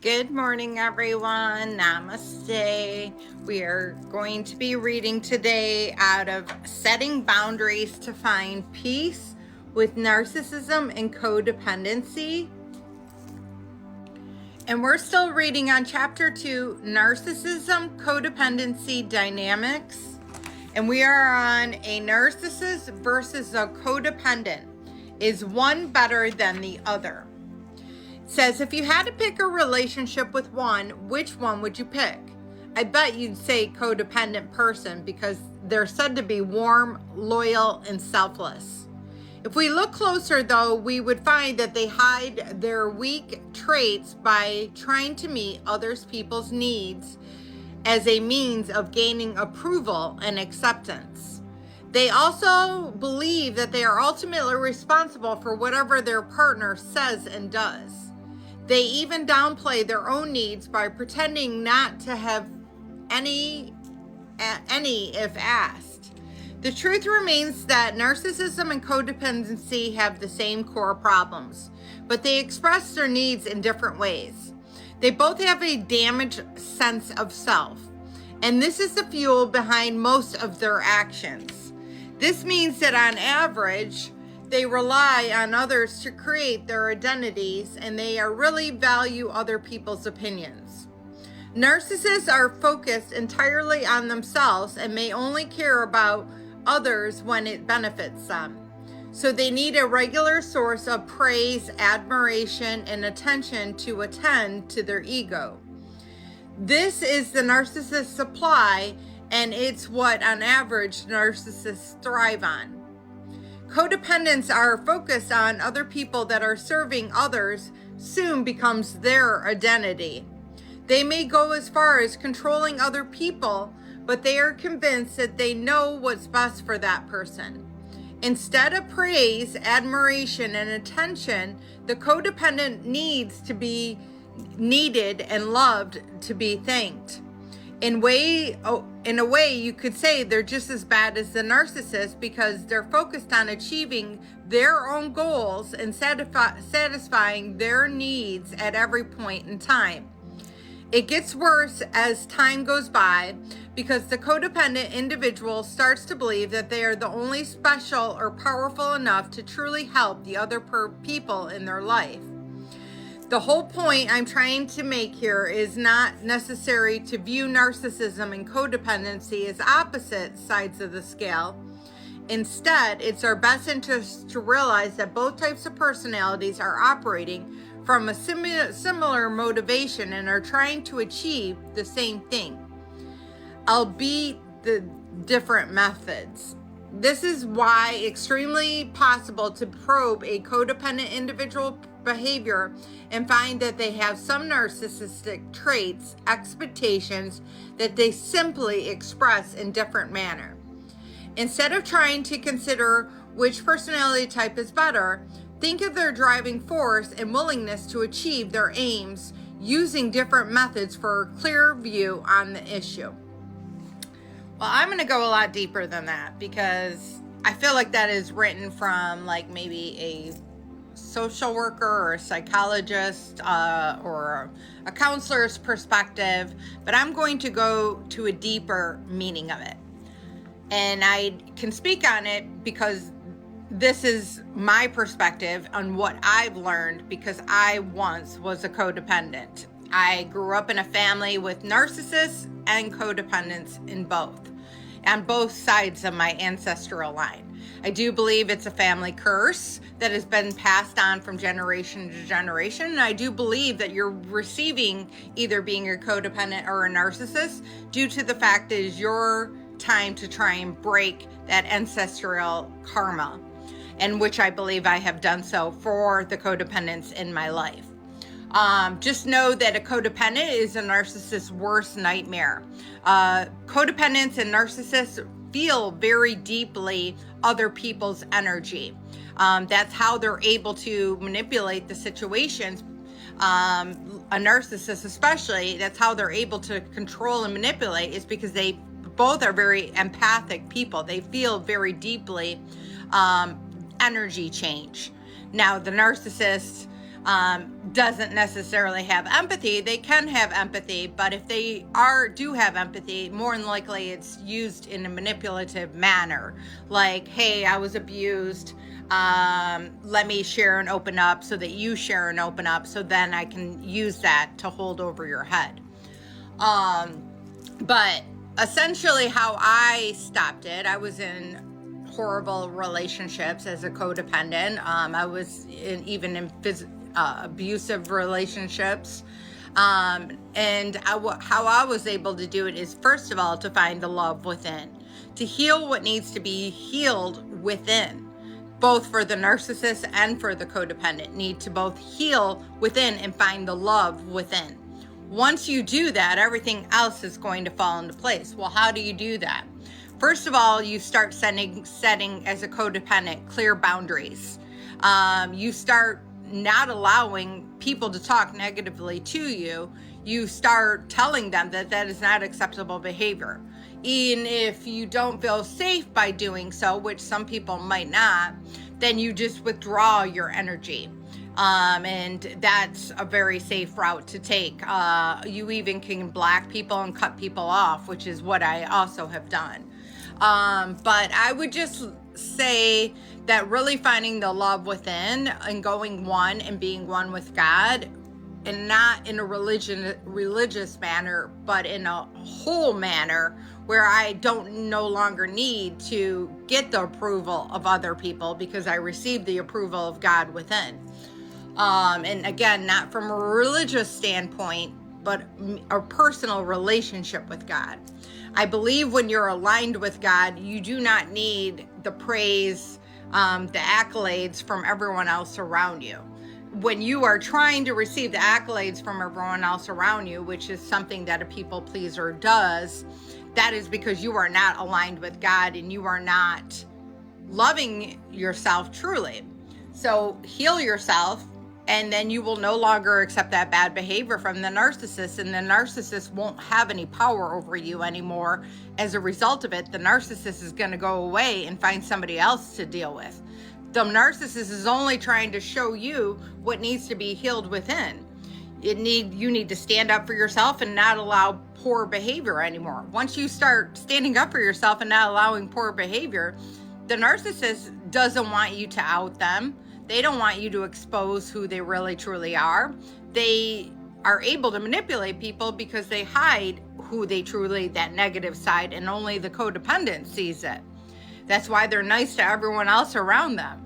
Good morning, everyone. Namaste. We are going to be reading today out of Setting Boundaries to Find Peace with Narcissism and Codependency. And we're still reading on Chapter 2, Narcissism, Codependency Dynamics. And we are on a narcissist versus a codependent. Is one better than the other? Says, if you had to pick a relationship with one, which one would you pick? I bet you'd say codependent person because they're said to be warm, loyal, and selfless. If we look closer, though, we would find that they hide their weak traits by trying to meet others people's needs as a means of gaining approval and acceptance. They also believe that they are ultimately responsible for whatever their partner says and does. They even downplay their own needs by pretending not to have any if asked. The truth remains that narcissism and codependency have the same core problems, but they express their needs in different ways. They both have a damaged sense of self, and this is the fuel behind most of their actions. This means that on average, they rely on others to create their identities, and they really value other people's opinions. Narcissists are focused entirely on themselves and may only care about others when it benefits them. So they need a regular source of praise, admiration, and attention to attend to their ego. This is the narcissist supply, and it's what on average narcissists thrive on. Codependents are focused on other people that are serving others soon becomes their identity. They may go as far as controlling other people, but they are convinced that they know what's best for that person. Instead of praise, admiration, and attention, the codependent needs to be needed and loved to be thanked. In a way, you could say they're just as bad as the narcissist because they're focused on achieving their own goals and satisfying their needs at every point in time. It gets worse as time goes by because the codependent individual starts to believe that they are the only special or powerful enough to truly help the other people in their life. The whole point I'm trying to make here is not necessary to view narcissism and codependency as opposite sides of the scale. Instead, it's our best interest to realize that both types of personalities are operating from a similar motivation and are trying to achieve the same thing, albeit the different methods. This is why extremely possible to probe a codependent individual behavior and find that they have some narcissistic traits, expectations that they simply express in different manner. Instead of trying to consider which personality type is better, think of their driving force and willingness to achieve their aims using different methods for a clear view on the issue. Well, I'm going to go a lot deeper than that because I feel like that is written from like maybe a social worker or a psychologist or a counselor's perspective, but I'm going to go to a deeper meaning of it. And I can speak on it because this is my perspective on what I've learned because I once was a codependent. I grew up in a family with narcissists and codependents on both sides of my ancestral line. I do believe it's a family curse that has been passed on from generation to generation. And I do believe that you're receiving either being a codependent or a narcissist due to the fact that it is your time to try and break that ancestral karma, and which I believe I have done so for the codependents in my life. Just know that a codependent is a narcissist's worst nightmare. Codependents and narcissists feel very deeply other people's energy. That's how they're able to manipulate the situations. A narcissist especially, that's how they're able to control and manipulate, is because they both are very empathic people. They feel very deeply energy change. Now, the narcissist doesn't necessarily have empathy. They can have empathy, but if they do have empathy, more than likely it's used in a manipulative manner. Like, hey, I was abused. Let me share and open up so that you share and open up, so then I can use that to hold over your head. But essentially how I stopped it, I was in horrible relationships as a codependent. I was even in abusive relationships. And how I was able to do it is, first of all, to find the love within, to heal what needs to be healed within. Both for the narcissist and for the codependent need to both heal within and find the love within. Once you do that, everything else is going to fall into place. Well, how do you do that? First of all, you start setting as a codependent clear boundaries. You start not allowing people to talk negatively to you. You start telling them that that is not acceptable behavior. Even if you don't feel safe by doing so, which some people might not, then you just withdraw your energy. And that's a very safe route to take. You even can block people and cut people off, which is what I also have done. But I would just say that really finding the love within and going one and being one with God, and not in a religious manner, but in a whole manner where I don't no longer need to get the approval of other people because I receive the approval of God within. And again, not from a religious standpoint, but a personal relationship with God. I believe when you're aligned with God, you do not need the praise, the accolades from everyone else around you. When you are trying to receive the accolades from everyone else around you, which is something that a people pleaser does, that is because you are not aligned with God and you are not loving yourself truly. So heal yourself, and then you will no longer accept that bad behavior from the narcissist, and the narcissist won't have any power over you anymore. As a result of it, the narcissist is going to go away and find somebody else to deal with. The narcissist is only trying to show you what needs to be healed within. You need to stand up for yourself and not allow poor behavior anymore. Once you start standing up for yourself and not allowing poor behavior, the narcissist doesn't want you to out them. They don't want you to expose who they really truly are. They are able to manipulate people because they hide who they truly, that negative side, and only the codependent sees it. That's why they're nice to everyone else around them.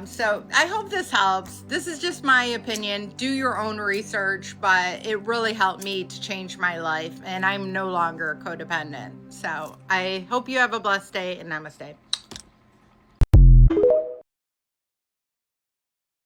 So I hope this helps. This is just my opinion. Do your own research, but it really helped me to change my life, and I'm no longer codependent. So I hope you have a blessed day, and namaste.